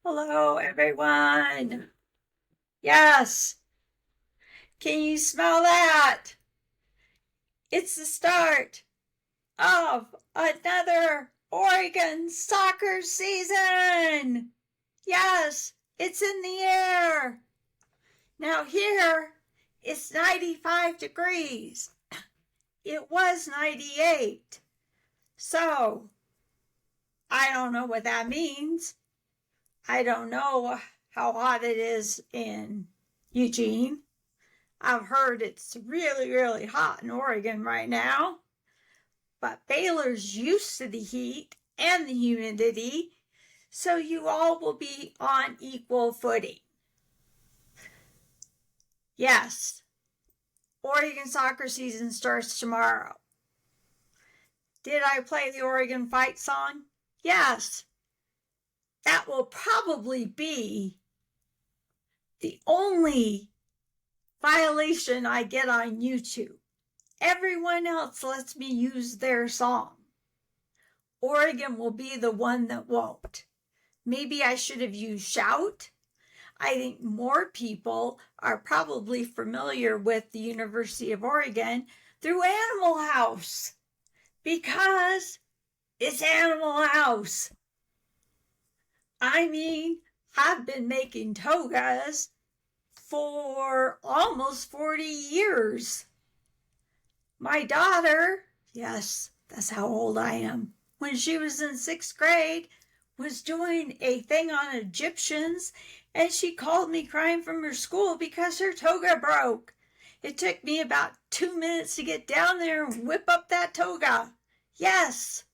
Hello, everyone. Yes. Can you smell that? It's the start of another Oregon soccer season. Yes, it's in the air. Now here, it's 95 degrees. It was 98. So, I don't know what that means. I don't know how hot it is in Eugene. I've heard it's really, really hot in Oregon right now. But Baylor's used to the heat and the humidity, so you all will be on equal footing. Yes, Oregon soccer season starts tomorrow. Did I play the Oregon fight song? Yes. That will probably be the only violation I get on YouTube. Everyone else lets me use their song. Oregon will be the one that won't. Maybe I should have used Shout. I think more people are probably familiar with the University of Oregon through Animal House because it's Animal House. I mean, I've been making togas for almost 40 years. My daughter, yes, that's how old I am, when she was in 6th grade, was doing a thing on Egyptians, and she called me crying from her school because her toga broke. It took me about 2 minutes to get down there and whip up that toga. Yes,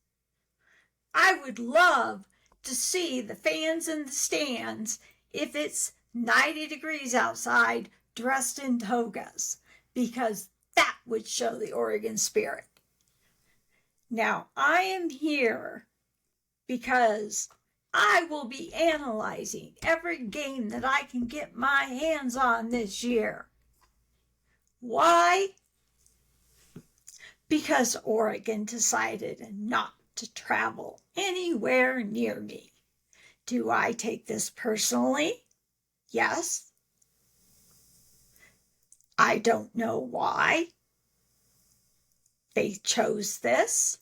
I would love to see the fans in the stands if it's 90 degrees outside dressed in togas, because that would show the Oregon spirit. Now, I am here because I will be analyzing every game that I can get my hands on this year. Why? Because Oregon decided not to travel anywhere near me. Do I take this personally? Yes. I don't know why they chose this,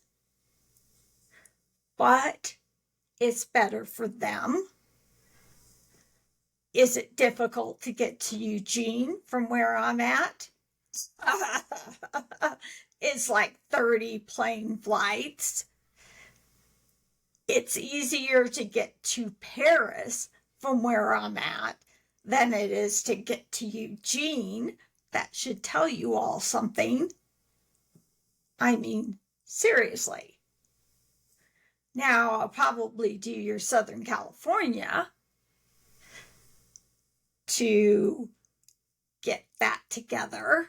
but it's better for them. Is it difficult to get to Eugene from where I'm at? It's like 30 plane flights. It's easier to get to Paris from where I'm at than it is to get to Eugene. That should tell you all something. I mean, seriously. Now, I'll probably do your Southern California to get that together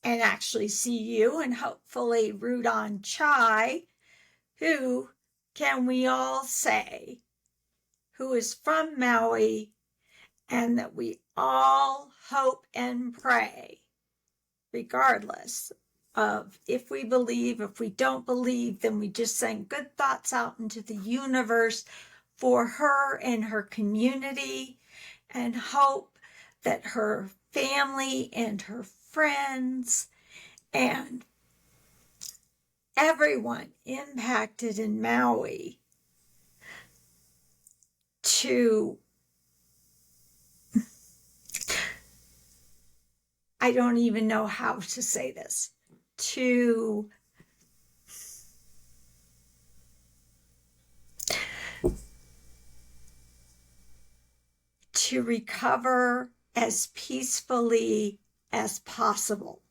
and actually see you and hopefully root on Chai, who, can we all say, who is from Maui, and that we all hope and pray, regardless of if we believe, if we don't believe, then we just send good thoughts out into the universe for her and her community, and hope that her family and her friends and everyone impacted in Maui to, I don't even know how to say this, to recover as peacefully as possible.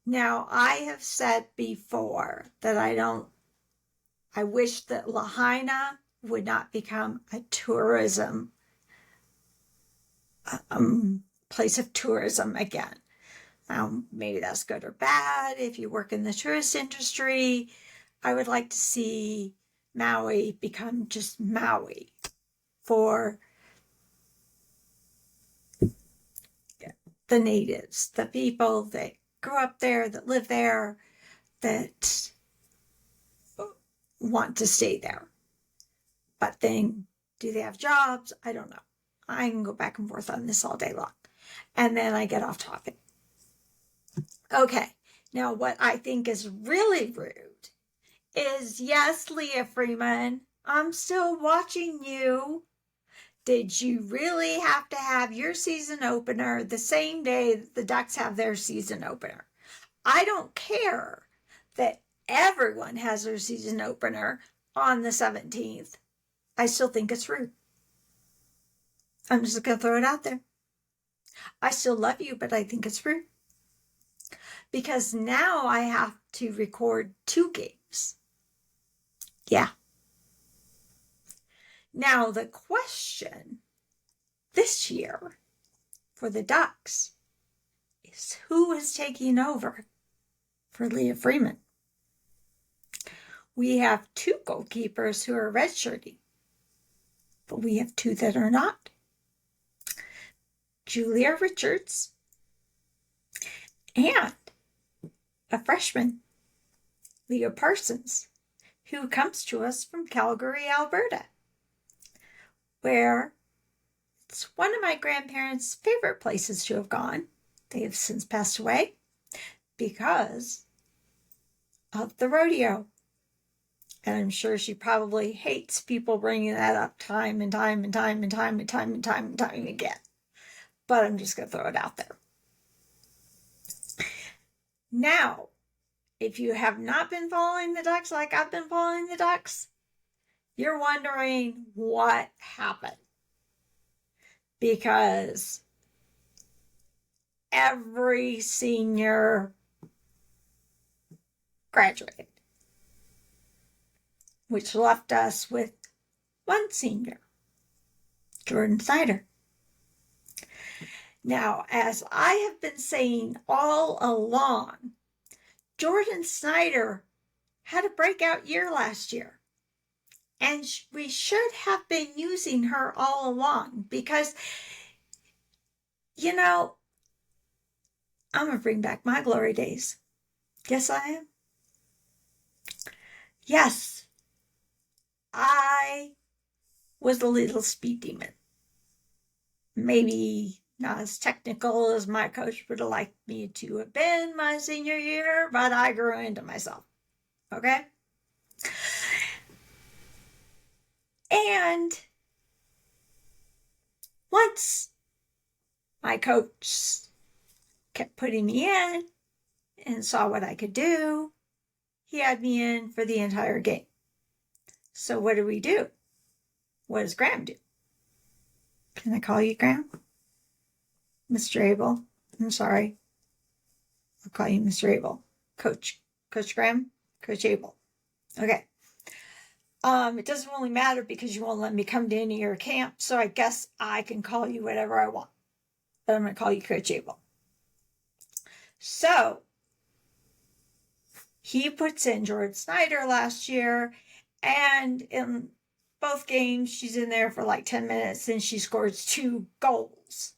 Now, I have said before that I wish that Lahaina would not become a tourism place of tourism again. Maybe that's good or bad. If you work in the tourist industry, I would like to see Maui become just Maui for the natives, the people that grew up there, that live there, that want to stay there. But then, do they have jobs? I don't know. I can go back and forth on this all day long. And then I get off topic. Okay, now what I think is really rude is, yes, Leah Freeman, I'm still watching you. Did you really have to have your season opener the same day that the Ducks have their season opener? I don't care that everyone has their season opener on the 17th. I still think it's rude. I'm just going to throw it out there. I still love you, but I think it's rude. Because now I have to record 2 games. Yeah. Now the question this year for the Ducks is, who is taking over for Leah Freeman? We have 2 goalkeepers who are redshirting, but we have 2 that are not. Julia Richards and a freshman, Leah Parsons, who comes to us from Calgary, Alberta, where it's one of my grandparents' favorite places to have gone. They have since passed away because of the rodeo. And I'm sure she probably hates people bringing that up time and time again. But I'm just going to throw it out there. Now, if you have not been following the Ducks like I've been following the Ducks, you're wondering what happened. Because every senior graduated, which left us with 1 senior, Jordan Snyder. Now, as I have been saying all along, Jordan Snyder had a breakout year last year. And we should have been using her all along because, I'm going to bring back my glory days. Yes, I am. Yes, I was a little speed demon. Maybe not as technical as my coach would have liked me to have been my senior year, but I grew into myself. Okay? And once my coach kept putting me in and saw what I could do, he had me in for the entire game. So what do we do? What does Graham do? Can I call you Graham? Mr. Abel. I'm sorry. I'll call you Mr. Abel. Coach Graham? Coach Abel. Okay. It doesn't really matter because you won't let me come to any of your camp, so I guess I can call you whatever I want. But I'm going to call you Coach Abel. So, he puts in Jordan Snyder last year, and in both games, she's in there for like 10 minutes, and she scores 2 goals,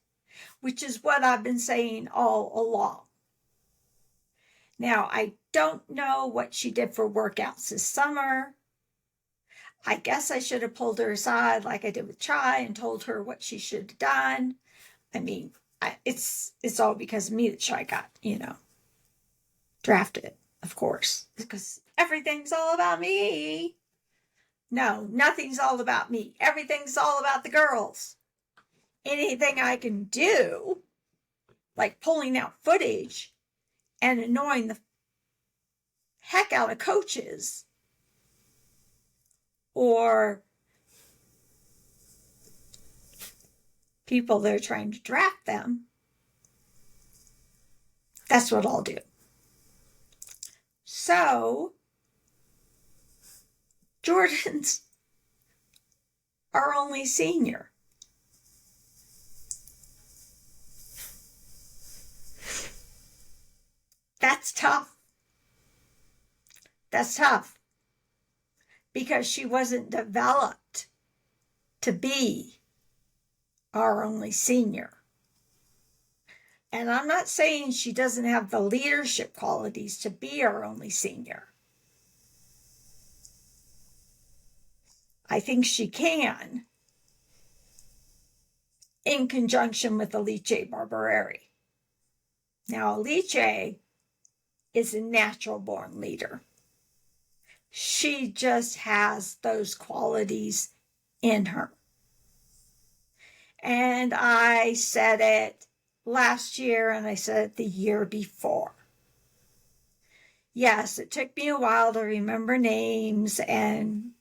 which is what I've been saying all along. Now, I don't know what she did for workouts this summer. I guess I should have pulled her aside like I did with Chai and told her what she should have done. I mean, it's all because of me that Chai got, drafted, of course, because everything's all about me. No, nothing's all about me. Everything's all about the girls. Anything I can do, like pulling out footage and annoying the heck out of coaches, or people that are trying to draft them, that's what I'll do. So, Jordan's our only senior. That's tough. That's tough. because she wasn't developed to be our only senior. And I'm not saying she doesn't have the leadership qualities to be our only senior. I think she can, in conjunction with Alice Barbereri. Now, Alice is a natural born leader. She just has those qualities in her. And I said it last year and I said it the year before. Yes, it took me a while to remember names and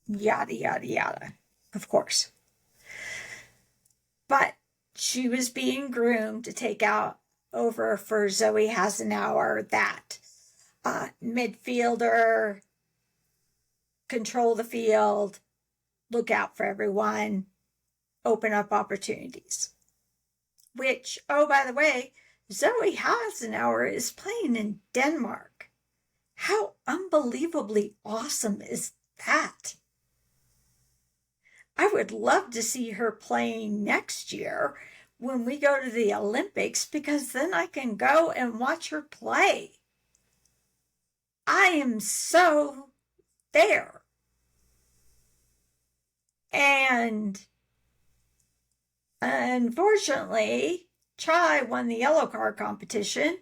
yada, yada, yada, of course. But she was being groomed to take out over for Zoe Hasenauer, that midfielder, control the field, look out for everyone, open up opportunities. Which, oh, by the way, Zoe Hasenauer is playing in Denmark. How unbelievably awesome is that? I would love to see her playing next year when we go to the Olympics, because then I can go and watch her play. I am so there. And unfortunately, Chai won the yellow card competition,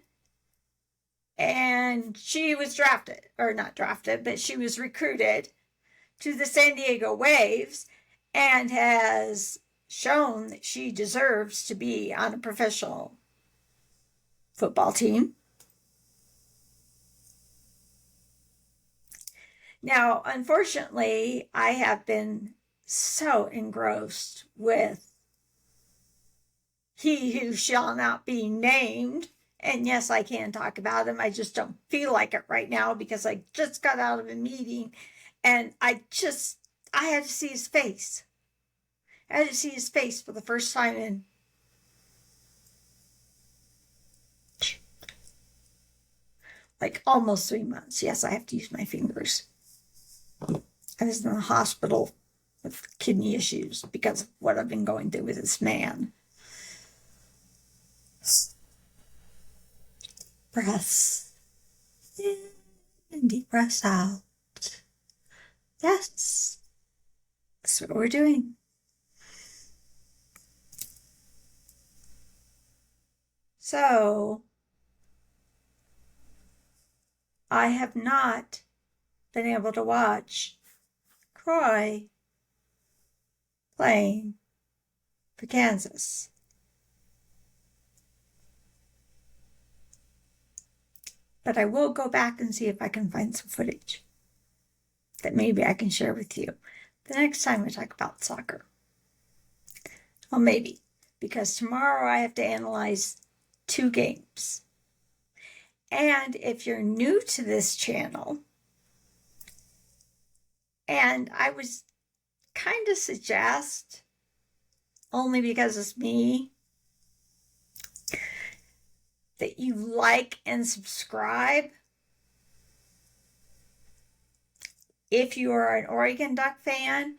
and she was drafted, or not drafted, but she was recruited to the San Diego Waves and has shown that she deserves to be on a professional football team. Now, unfortunately, I have been so engrossed with He Who Shall Not Be Named. And yes, I can talk about him. I just don't feel like it right now because I just got out of a meeting and I had to see his face. I had to see his face for the first time in like almost 3 months. Yes, I have to use my fingers. I was in the hospital with kidney issues because of what I've been going through with this man. Breaths in and deep breaths out. Yes, that's what we're doing. So, I have not been able to watch Croy playing for Kansas. But I will go back and see if I can find some footage that maybe I can share with you the next time we talk about soccer. Well, maybe, because tomorrow I have to analyze 2 games. And if you're new to this channel, and I would kind of suggest, only because it's me, that you like and subscribe if you are an Oregon Duck fan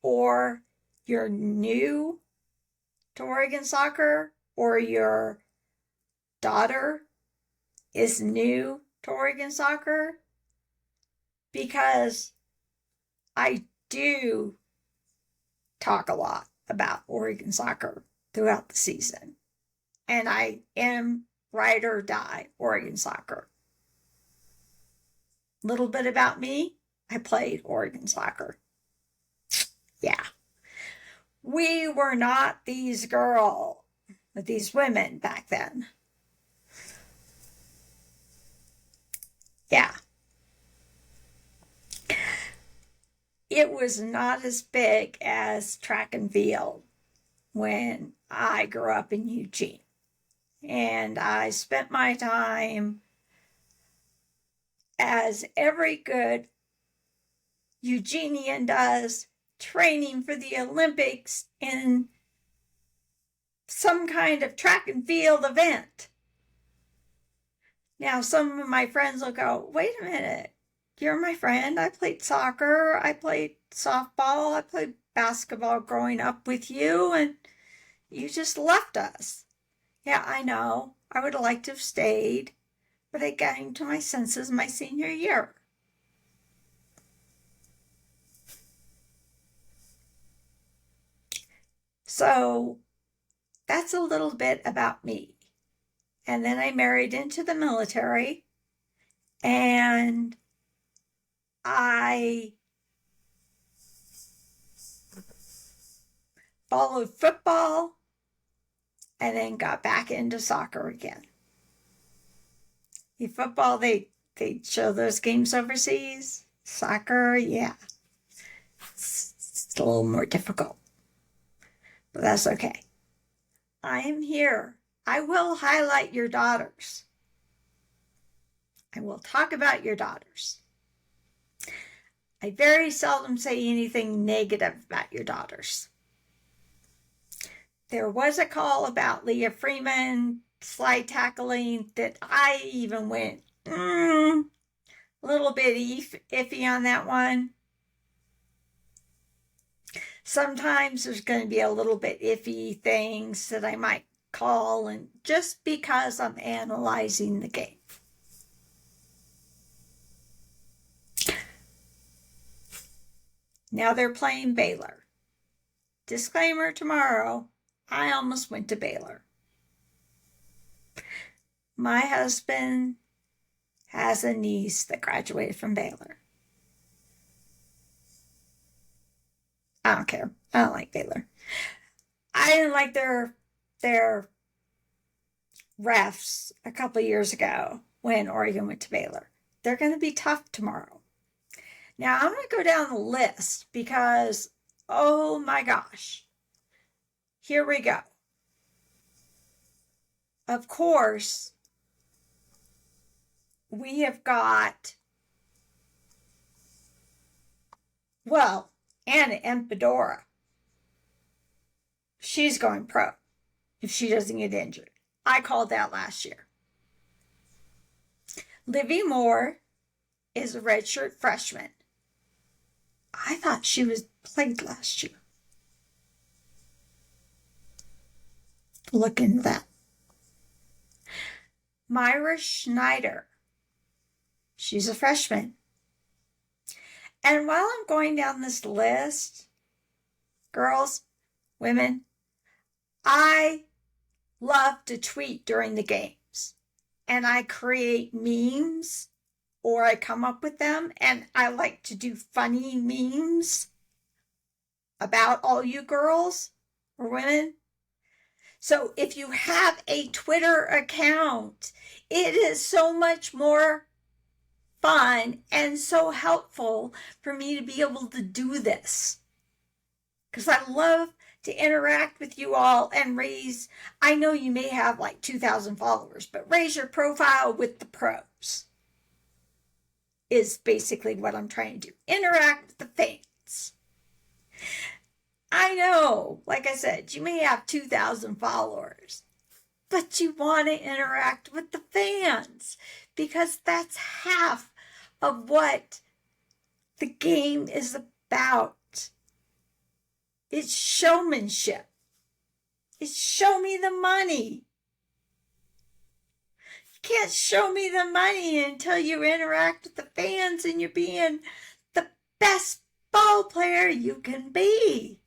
or you're new to Oregon soccer or your daughter is new to Oregon soccer, because I do talk a lot about Oregon soccer throughout the season. And I am ride or die Oregon soccer. Little bit about me, I played Oregon soccer. Yeah. We were not these women back then. Yeah. It was not as big as track and field when I grew up in Eugene. And I spent my time, as every good Eugenian does, training for the Olympics in some kind of track and field event. Now, some of my friends will go, wait a minute, you're my friend. I played soccer. I played softball. I played basketball growing up with you, and you just left us. Yeah, I know. I would have liked to have stayed, but I came to my senses my senior year. So that's a little bit about me. And then I married into the military, and I followed football and then got back into soccer again. In football, they show those games overseas. Soccer, yeah, it's a little more difficult, but that's okay. I am here. I will highlight your daughters. I will talk about your daughters. I very seldom say anything negative about your daughters. There was a call about Leah Freeman slide tackling that I even went, a little bit iffy on that one. Sometimes there's going to be a little bit iffy things that I might call, and just because I'm analyzing the game. Now they're playing Baylor. Disclaimer tomorrow, I almost went to Baylor. My husband has a niece that graduated from Baylor. I don't care. I don't like Baylor. I didn't like their refs a couple of years ago when Oregon went to Baylor. They're going to be tough tomorrow. Now, I'm going to go down the list because, oh my gosh, here we go. Of course, we have got, well, Anna Empedora. She's going pro if she doesn't get injured. I called that last year. Livy Moore is a redshirt freshman. I thought she was played last year. Look into that. Myra Schneider. She's a freshman. And while I'm going down this list, girls, women, I love to tweet during the games. And I create memes, or I come up with them, and I like to do funny memes about all you girls or women. So if you have a Twitter account, it is so much more fun and so helpful for me to be able to do this. Because I love to interact with you all and raise, I know you may have like 2,000 followers, but raise your profile with the pros is basically what I'm trying to do. Interact with the fans. I know, like I said, you may have 2,000 followers, but you want to interact with the fans because that's half of what the game is about. It's showmanship. It's show me the money. You can't show me the money until you interact with the fans and you're being the best ball player you can be.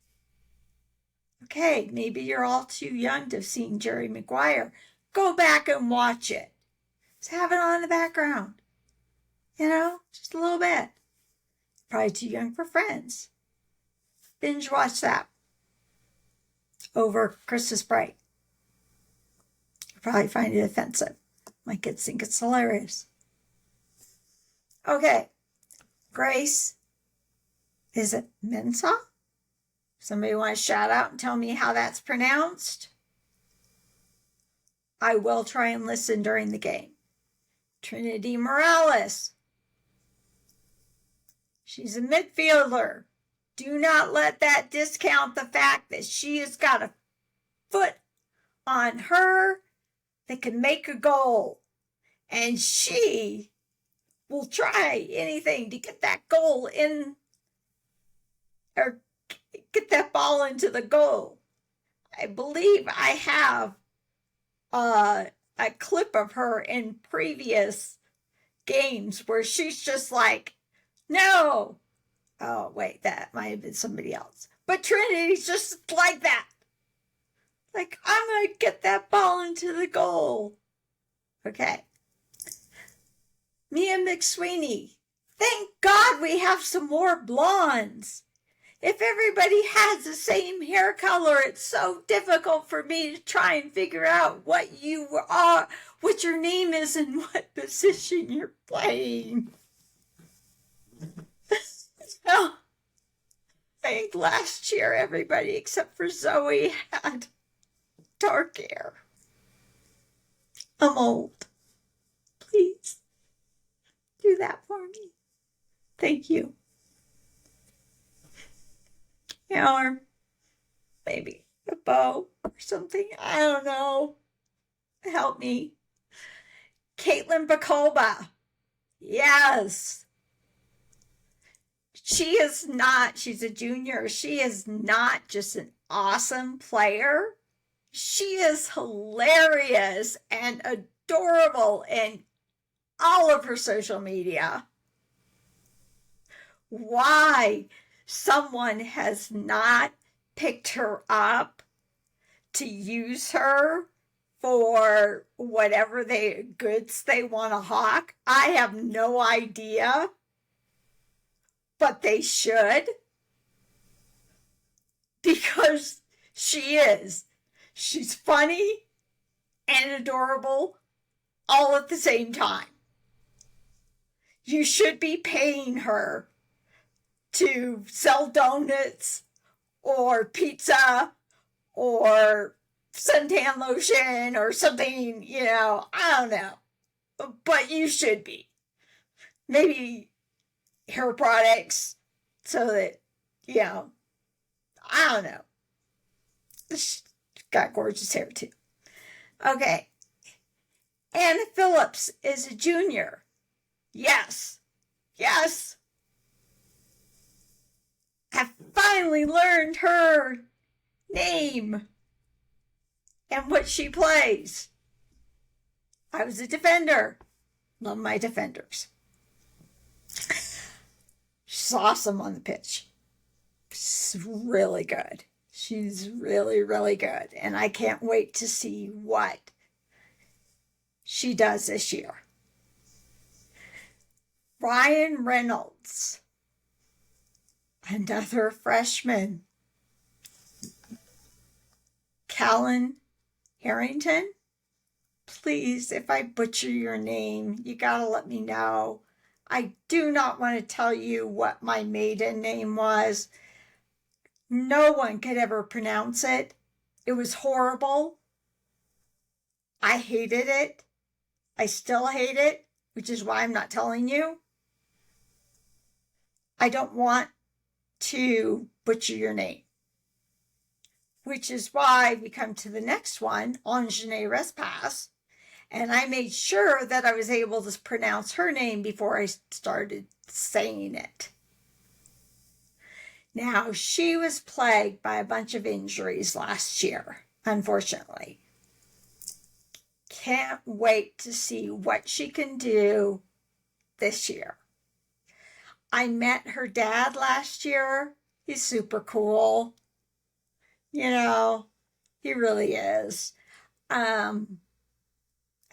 Okay, maybe you're all too young to have seen Jerry Maguire. Go back and watch it. Just have it on in the background. You know, just a little bit. Probably too young for Friends. Binge watch that over Christmas break. You probably find it offensive. My kids think it's hilarious. Okay, Grace, is it Mensah? Somebody want to shout out and tell me how that's pronounced? I will try and listen during the game. Trinity Morales. She's a midfielder. Do not let that discount the fact that she has got a foot on her that can make a goal. And she will try anything to get that goal in, or get that ball into the goal. I believe I have a clip of her in previous games where she's just like, no. Oh, wait, that might have been somebody else. But Trinity's just like that. Like, I'm going to get that ball into the goal. Okay. Mia McSweeney. Thank God we have some more blondes. If everybody has the same hair color, it's so difficult for me to try and figure out what you are, what your name is, and what position you're playing. So, I think last year everybody except for Zoe had dark hair. I'm old. Please do that for me. Thank you. Or maybe a bow or something. I don't know. Help me. Caitlin Bacoba. Yes. She's a junior. She is not just an awesome player. She is hilarious and adorable in all of her social media. Why someone has not picked her up to use her for whatever goods they want to hawk, I have no idea. But they should. Because she's funny and adorable all at the same time. You should be paying her to sell donuts or pizza or suntan lotion or something, I don't know. But you should be. Maybe hair products so that, I don't know. She's got gorgeous hair too. Okay. Anna Phillips is a junior. Yes. Yes. I finally learned her name and what she plays. I was a defender. Love my defenders. She's awesome on the pitch. She's really good. She's really, really good. And I can't wait to see what she does this year. Ryan Reynolds. Another freshman. Callan Harrington. Please, if I butcher your name, you gotta let me know. I do not want to tell you what my maiden name was. No one could ever pronounce it. It was horrible. I hated it. I still hate it, which is why I'm not telling you. I don't want to butcher your name. Which is why we come to the next one, Anjane Respas. And I made sure that I was able to pronounce her name before I started saying it. Now, she was plagued by a bunch of injuries last year, unfortunately. Can't wait to see what she can do this year. I met her dad last year. He's super cool. He really is.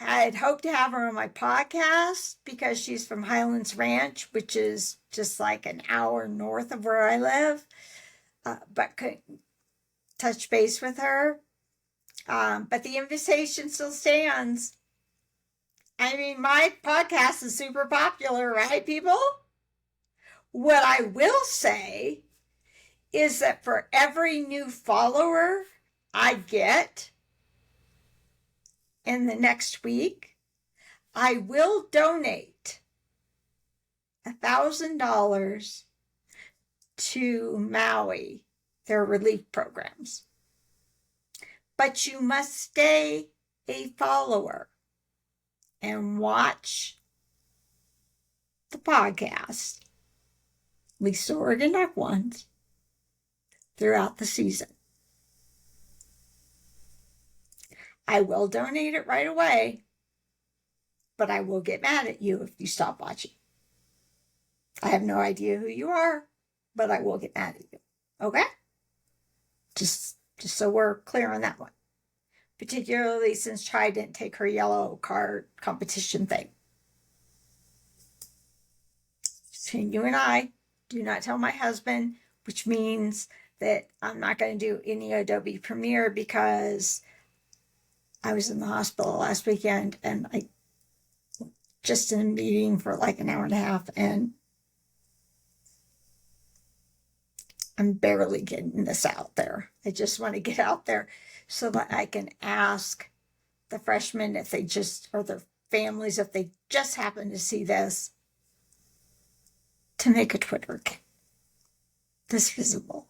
I had hoped to have her on my podcast because she's from Highlands Ranch, which is just like an hour north of where I live, but couldn't touch base with her. But the invitation still stands. I mean, my podcast is super popular, right, people? What I will say is that for every new follower I get in the next week, I will donate $1,000 to Maui, their relief programs. But you must stay a follower and watch the podcast, at least the Oregon Duck ones, throughout the season. I will donate it right away, but I will get mad at you if you stop watching. I have no idea who you are, but I will get mad at you. Okay? Just so we're clear on that one. Particularly since Tri didn't take her yellow card competition thing. Between you and I, do not tell my husband, which means that I'm not going to do any Adobe Premiere because I was in the hospital last weekend and I just in a meeting for like an hour and a half and I'm barely getting this out there. I just want to get out there so that I can ask the freshmen if they just, or their families, if they just happen to see this, to make a Twitter account this visible.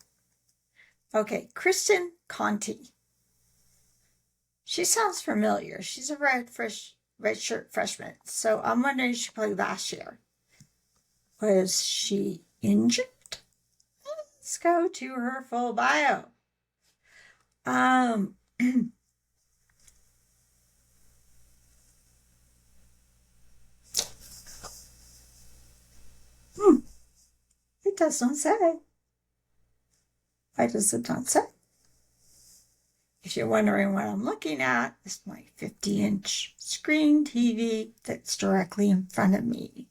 Okay, Kristen Conti. She sounds familiar. She's a redshirt freshman. So I'm wondering if she played last year. Was she injured? Let's go to her full bio. It does not say. Why does it not say? If you're wondering what I'm looking at, it's my 50-inch screen TV that's directly in front of me.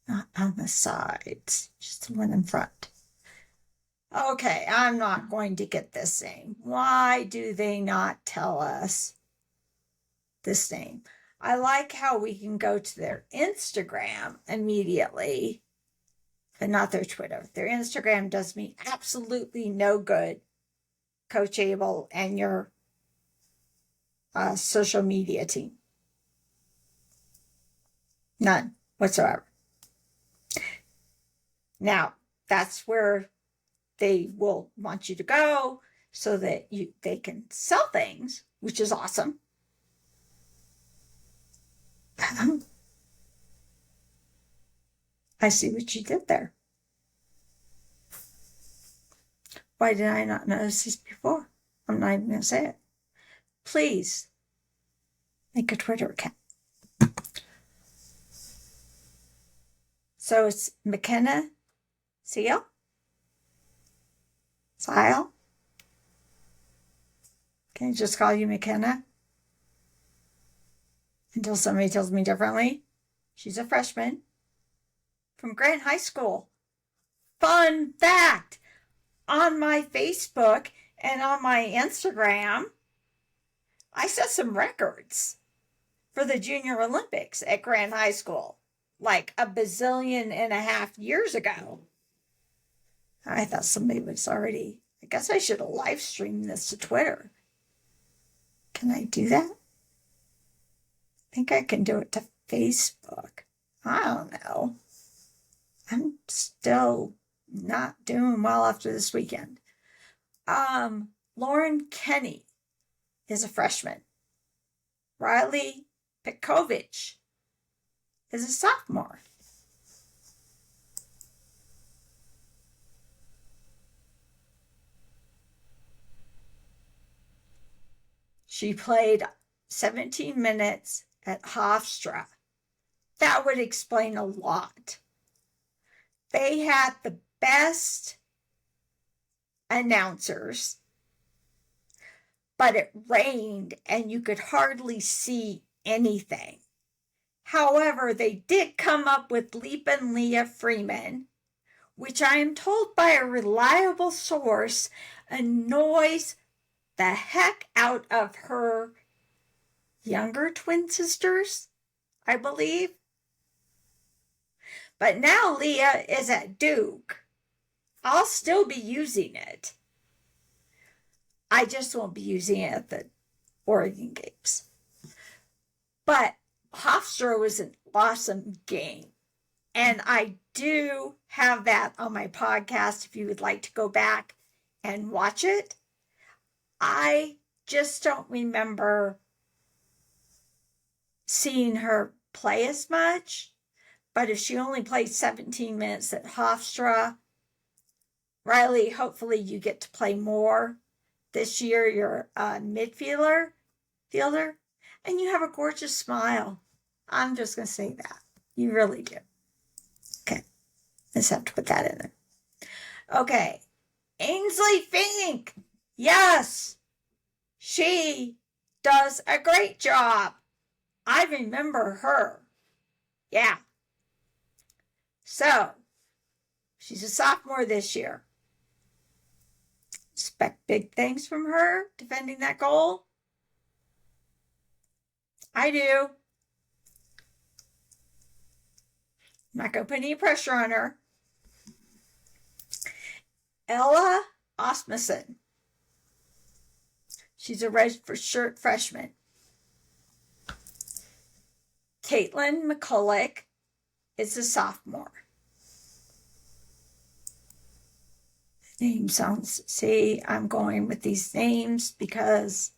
Not on the sides, just the one in front. Okay, I'm not going to get this name. Why do they not tell us this name? I like how we can go to their Instagram immediately, but not their Twitter. Their Instagram does me absolutely no good, Coach Abel and your social media team. None whatsoever. Now, that's where they will want you to go so that they can sell things, which is awesome. I see what you did there. Why did I not notice this before? I'm not even going to say it. Please make a Twitter account. So it's McKenna Seal? Sile? Can I just call you McKenna? Until somebody tells me differently. She's a freshman from Grant High School. Fun fact! On my Facebook and on my Instagram, I set some records for the Junior Olympics at Grant High School, like a bazillion and a half years ago. I thought somebody was already, I guess I should have live streamed this to Twitter. Can I do that? I think I can do it to Facebook. I don't know. I'm still not doing well after this weekend. Lauren Kenny is a freshman. Riley Pekovich is a sophomore. She played 17 minutes at Hofstra. That would explain a lot. They had the best announcers, but it rained and you could hardly see anything. However, they did come up with Leapin' Leah Freeman, which I am told by a reliable source annoys the heck out of her younger twin sisters, I believe. But now Leah is at Duke. I'll still be using it. I just won't be using it at the Oregon games. But Hofstra was an awesome game. And I do have that on my podcast if you would like to go back and watch it. I just don't remember seeing her play as much, But if she only played 17 minutes at Hofstra, Riley, hopefully you get to play more. This year you're a midfielder, and you have a gorgeous smile. I'm just going to say that. You really do. Okay. Let's have to put that in there. Okay. Ainsley Fink. Yes. She does a great job. I remember her. Yeah. So, she's a sophomore this year. Expect big things from her defending that goal. I do. I'm not going to put any pressure on her. Ella Osmussen. She's a redshirt freshman. Caitlin McCulloch is a sophomore. Name sounds, see, I'm going with these names because,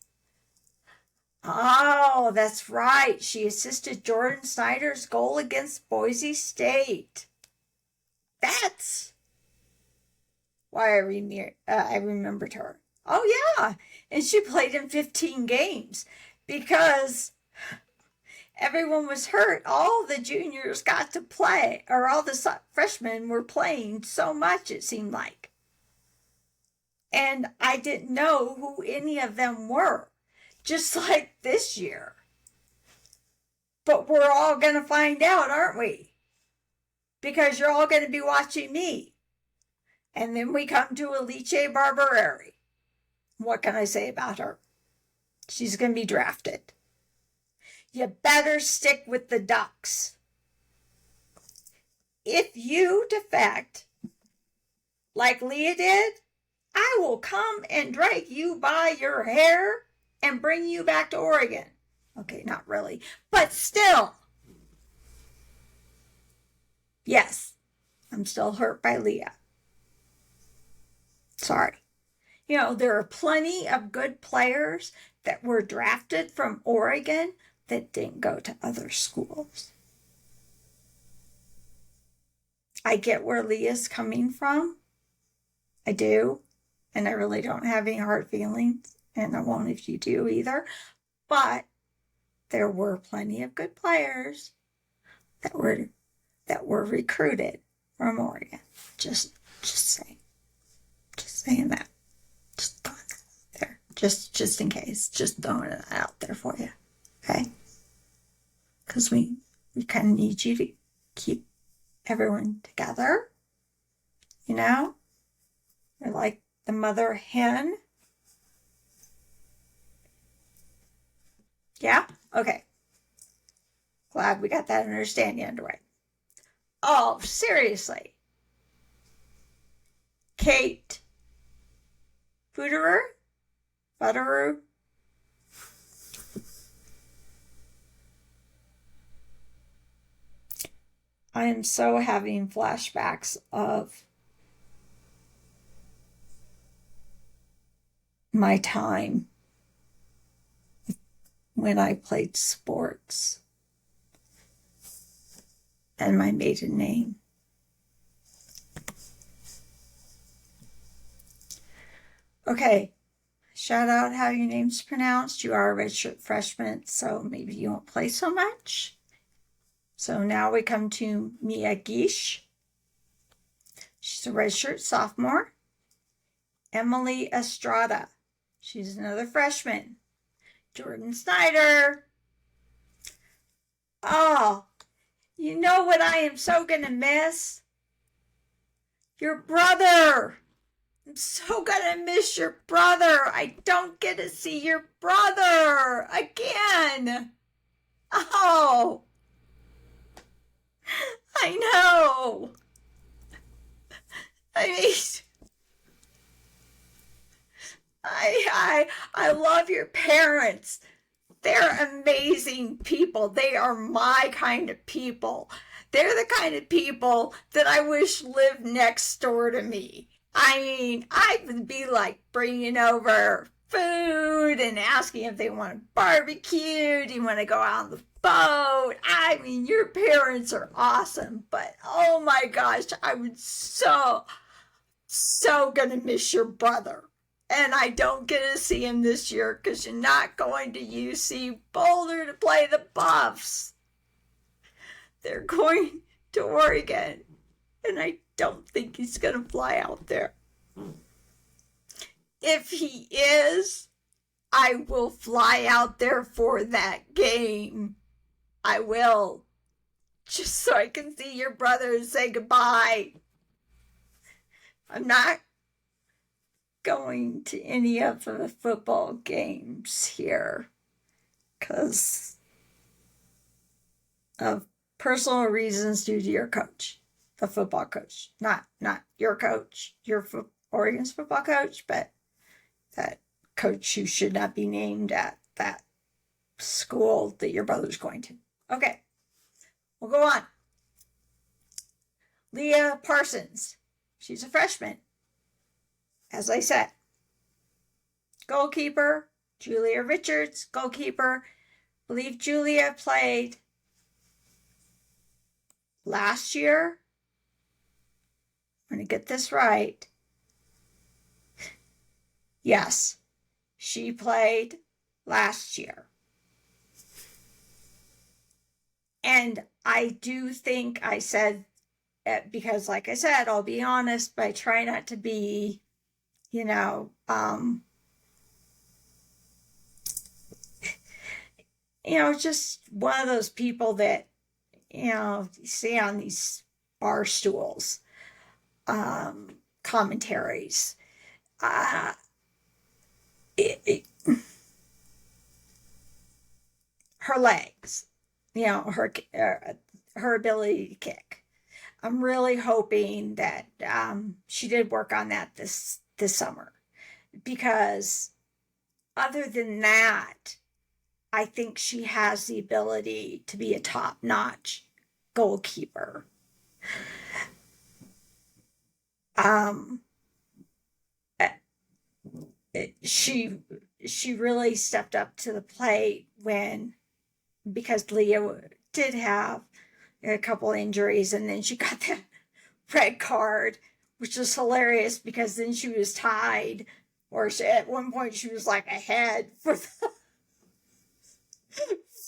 oh, that's right. She assisted Jordan Snyder's goal against Boise State. That's why I remembered her. Oh, yeah. And she played in 15 games because everyone was hurt. All the juniors got to play, or all the freshmen were playing so much, it seemed like. And I didn't know who any of them were, just like this year. But we're all going to find out, aren't we? Because you're all going to be watching me. And then we come to Alice Barbereri. What can I say about her? She's going to be drafted. You better stick with the Ducks. If you defect like Leah did, I will come and drag you by your hair and bring you back to Oregon. Okay, not really, but still. Yes, I'm still hurt by Leah. Sorry. You know, there are plenty of good players that were drafted from Oregon that didn't go to other schools. I get where Leah's coming from. I do. And I really don't have any hard feelings. And I won't if you do either. But there were plenty of good players that were recruited from Oregon. Just saying. Just saying that. Just throwing that out there. Just in case. Just throwing it out there for you. Okay? Because we kind of need you to keep everyone together. You know? We're like the mother hen. Yeah? Okay. Glad we got that understanding underway. Oh, seriously. Kate Futterer? I am so having flashbacks of my time when I played sports and my maiden name. Okay, shout out how your name's pronounced. You are a redshirt freshman, so maybe you won't play so much. So now we come to Mia Gish. She's a redshirt sophomore. Emily Estrada. She's another freshman. Jordan Snyder. Oh, you know what I am so going to miss? Your brother. I'm so going to miss your brother. I don't get to see your brother again. Oh, I know. I mean, I love your parents. They're amazing people. They are my kind of people. They're the kind of people that I wish lived next door to me. I mean, I would be like bringing over food and asking if they want to barbecue. Do you want to go out on the boat? I mean, your parents are awesome, but oh my gosh, I would so gonna miss your brother. And I don't get to see him this year because you're not going to UC Boulder to play the Buffs. They're going to Oregon, and I don't think he's going to fly out there. If he is, I will fly out there for that game. I will. Just so I can see your brother and say goodbye. I'm not going to any of the football games here because of personal reasons due to your coach, the football coach. Not your coach, Oregon's football coach, but that coach who should not be named at that school that your brother's going to. Okay, we'll go on. Leah Parsons. She's a freshman. As I said, goalkeeper, Julia Richards, goalkeeper. I believe Julia played last year. I'm going to get this right. Yes, she played last year. And I do think I said, because like I said, I'll be honest, but I try not to be, just one of those people that, you see on these bar stools, commentaries. Her legs, her ability to kick. I'm really hoping that she did work on that this summer, because other than that, I think she has the ability to be a top-notch goalkeeper. She really stepped up to the plate because Leah did have a couple injuries, and then she got that red card, which was hilarious because then she was tied, or at one point she was like ahead for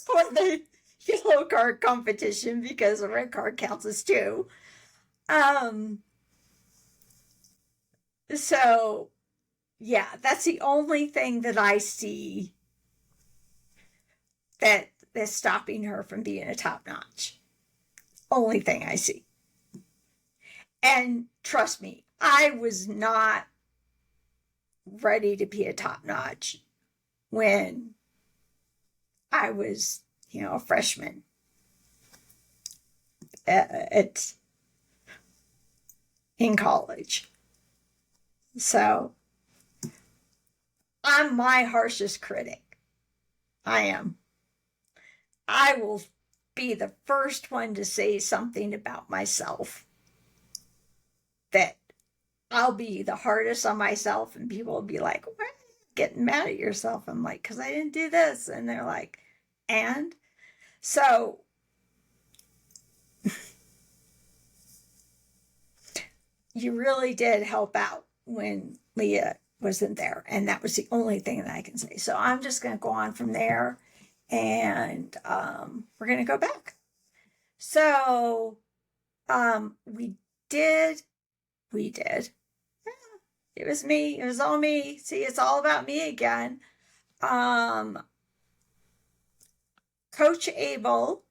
the yellow card competition because the red card counts as two. So yeah, that's the only thing that I see that's stopping her from being a top notch. Only thing I see. And trust me, I was not ready to be a top notch when I was, a freshman in college. So I'm my harshest critic. I am. I will be the first one to say something about myself that I'll be the hardest on myself, and people will be like, "Why are you getting mad at yourself?" I'm like, "Because I didn't do this." And they're like, "And?" So you really did help out when Leah wasn't there, and that was the only thing that I can say. So I'm just going to go on from there, and we're going to go back. So we did. Yeah, it was me. It was all me. See, it's all about me again. Coach Abel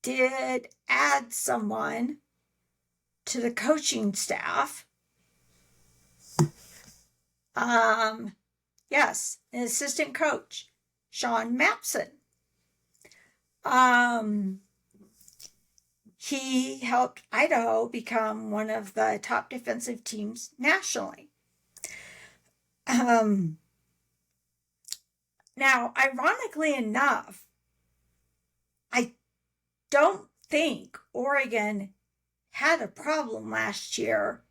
did add someone to the coaching staff. Yes, an assistant coach, Sean Mapson. He helped Idaho become one of the top defensive teams nationally. Now, ironically enough, I don't think Oregon had a problem last year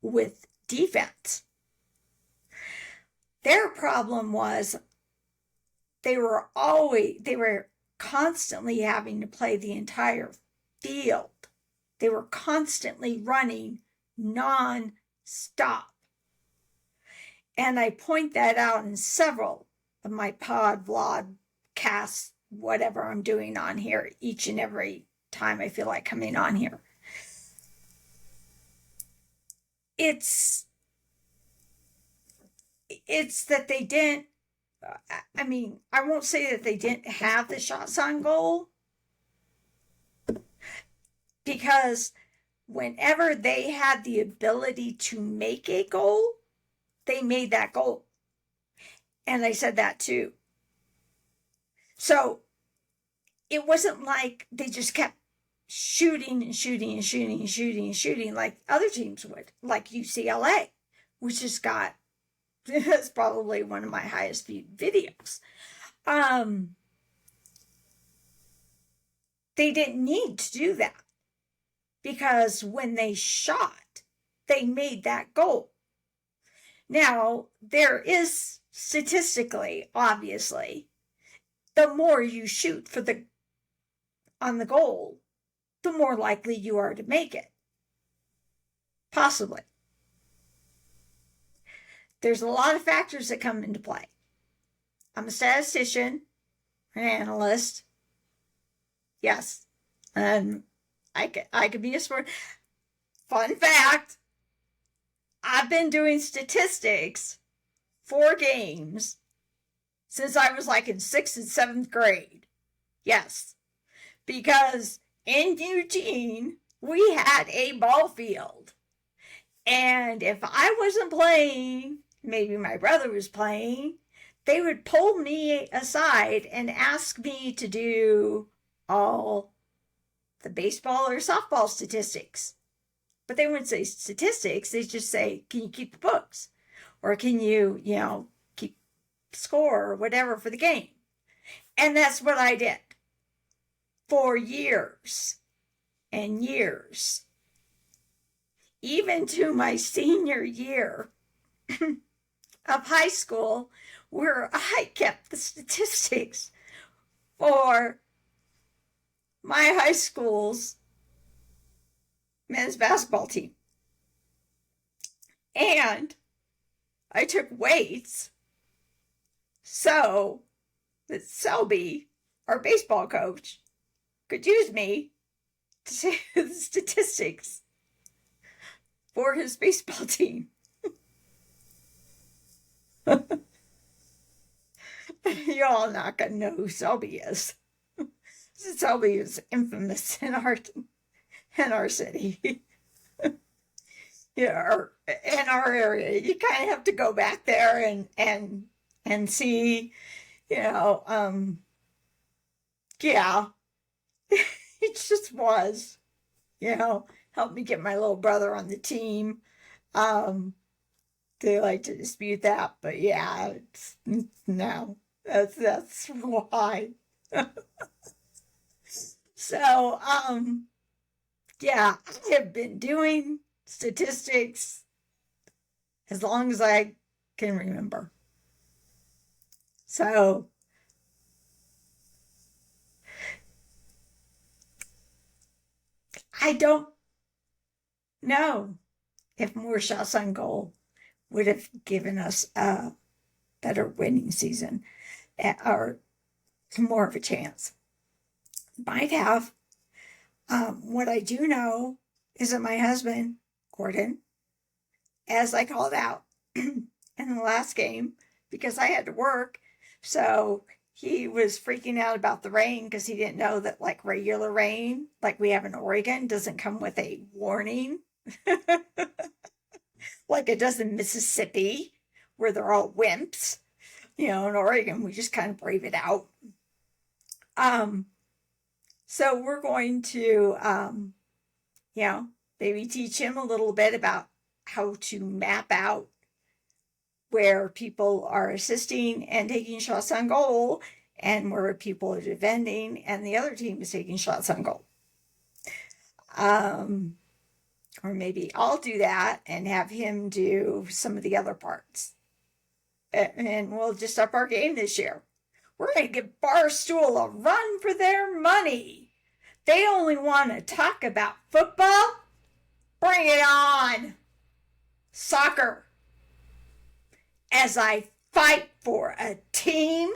with defense. Their problem was they were constantly having to play the entire field. They were constantly running non-stop. And I point that out in several of my vlog, casts, whatever I'm doing on here, each and every time I feel like coming on here. It's that they didn't, I won't say that they didn't have the shots on goal, because whenever they had the ability to make a goal, they made that goal. And I said that too. So it wasn't like they just kept shooting and shooting and shooting and shooting and shooting like other teams would, like UCLA, which has got, that's probably one of my highest viewed videos. They didn't need to do that, because when they shot, they made that goal. Now, there is statistically, obviously, the more you shoot on the goal, the more likely you are to make it. Possibly. There's a lot of factors that come into play. I'm a statistician, an analyst. Yes. And I could be a sport. Fun fact, I've been doing statistics for games since I was like in 6th and 7th grade. Yes. Because in Eugene, we had a ball field. And if I wasn't playing, maybe my brother was playing, they would pull me aside and ask me to do all the baseball or softball statistics. But they wouldn't say statistics. They'd just say, can you keep the books? Or can you, keep score or whatever for the game? And that's what I did for years and years. Even to my senior year of high school, where I kept the statistics for my high school's men's basketball team. And I took weights so that Selby, our baseball coach, could use me to say the statistics for his baseball team. Y'all not gonna know who Selby is. Selby is infamous in our city. Or in our area. You kind of have to go back there and see, yeah. It just was, helped me get my little brother on the team. They like to dispute that, but yeah, no, that's why. So, yeah, I have been doing statistics as long as I can remember. So, I don't know if more shots on goal would have given us a better winning season or more of a chance. Might have. What I do know is that my husband, Gordon, as I called out in the last game, because I had to work, so he was freaking out about the rain because he didn't know that like regular rain, like we have in Oregon, doesn't come with a warning. Like it does in Mississippi, where they're all wimps. In Oregon, we just kind of brave it out. So we're going to, maybe teach him a little bit about how to map out where people are assisting and taking shots on goal and where people are defending and the other team is taking shots on goal. Or maybe I'll do that and have him do some of the other parts. and we'll just up our game this year. We're going to give Barstool a run for their money. They only want to talk about football? Bring it on. Soccer. As I fight for a team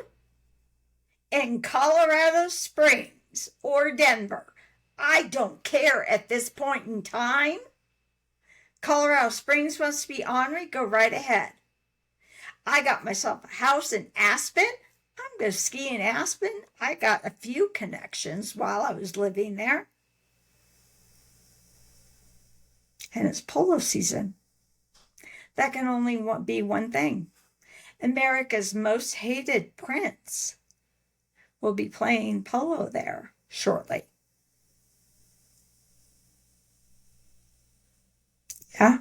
in Colorado Springs or Denver. I don't care at this point in time. Colorado Springs wants to be ornery, go right ahead. I got myself a house in Aspen. I'm going to ski in Aspen. I got a few connections while I was living there. And it's polo season. That can only be one thing. America's most hated prince will be playing polo there shortly. Yeah.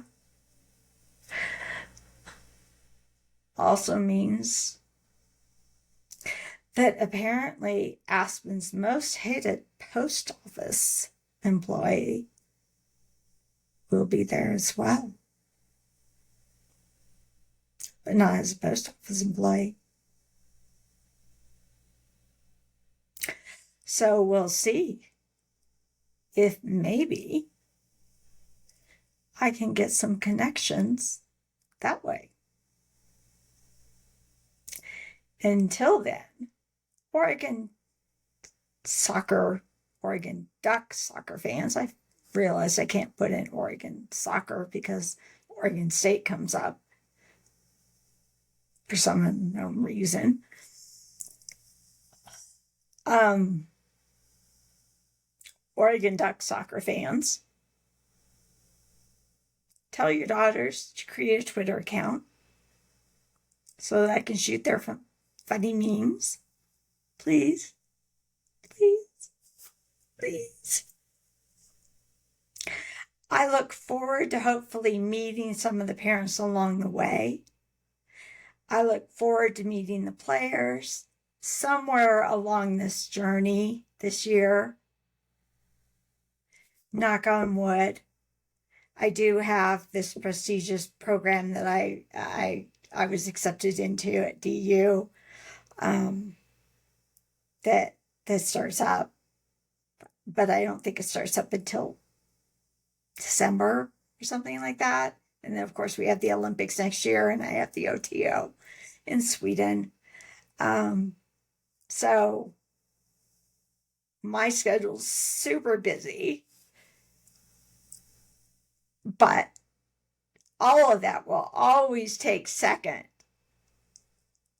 Also means that apparently Aspen's most hated post office employee will be there as well. But not as a post office employee. So we'll see if maybe I can get some connections that way. Until then, Oregon Duck soccer fans, I realize I can't put in Oregon soccer because Oregon State comes up for some unknown reason. Oregon Duck soccer fans, tell your daughters to create a Twitter account so that I can shoot their funny memes. Please. Please. Please. I look forward to hopefully meeting some of the parents along the way. I look forward to meeting the players somewhere along this journey this year. Knock on wood. I do have this prestigious program that I was accepted into at DU that starts up, but I don't think it starts up until December or something like that. And then, of course, we have the Olympics next year, and I have the OTO in Sweden. So my schedule's super busy. But all of that will always take second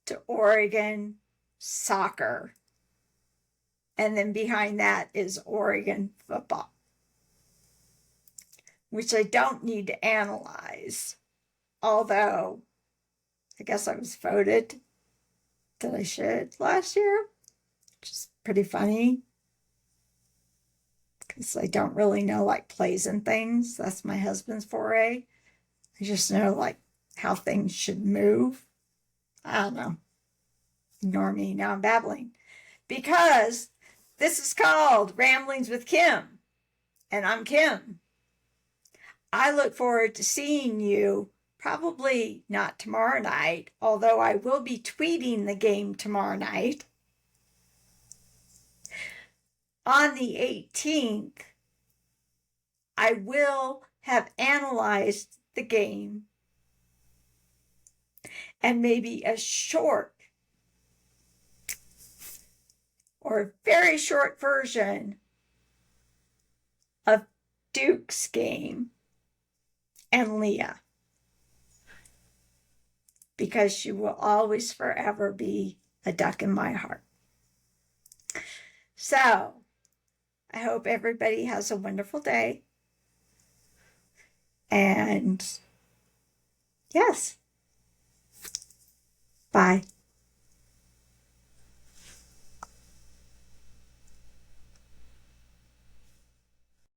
to Oregon soccer. And then behind that is Oregon football, which I don't need to analyze. Although, I guess I was voted that I should last year, which is pretty funny. Because I don't really know like plays and things. That's my husband's foray. I just know like how things should move. I don't know. Ignore me. Now I'm babbling. Because this is called Ramblings with Kim. And I'm Kim. I look forward to seeing you probably not tomorrow night, although I will be tweeting the game tomorrow night. On the 18th, I will have analyzed the game and maybe a short or very short version of Duke's game and Leah, because she will always forever be a duck in my heart. So, I hope everybody has a wonderful day. And yes, bye.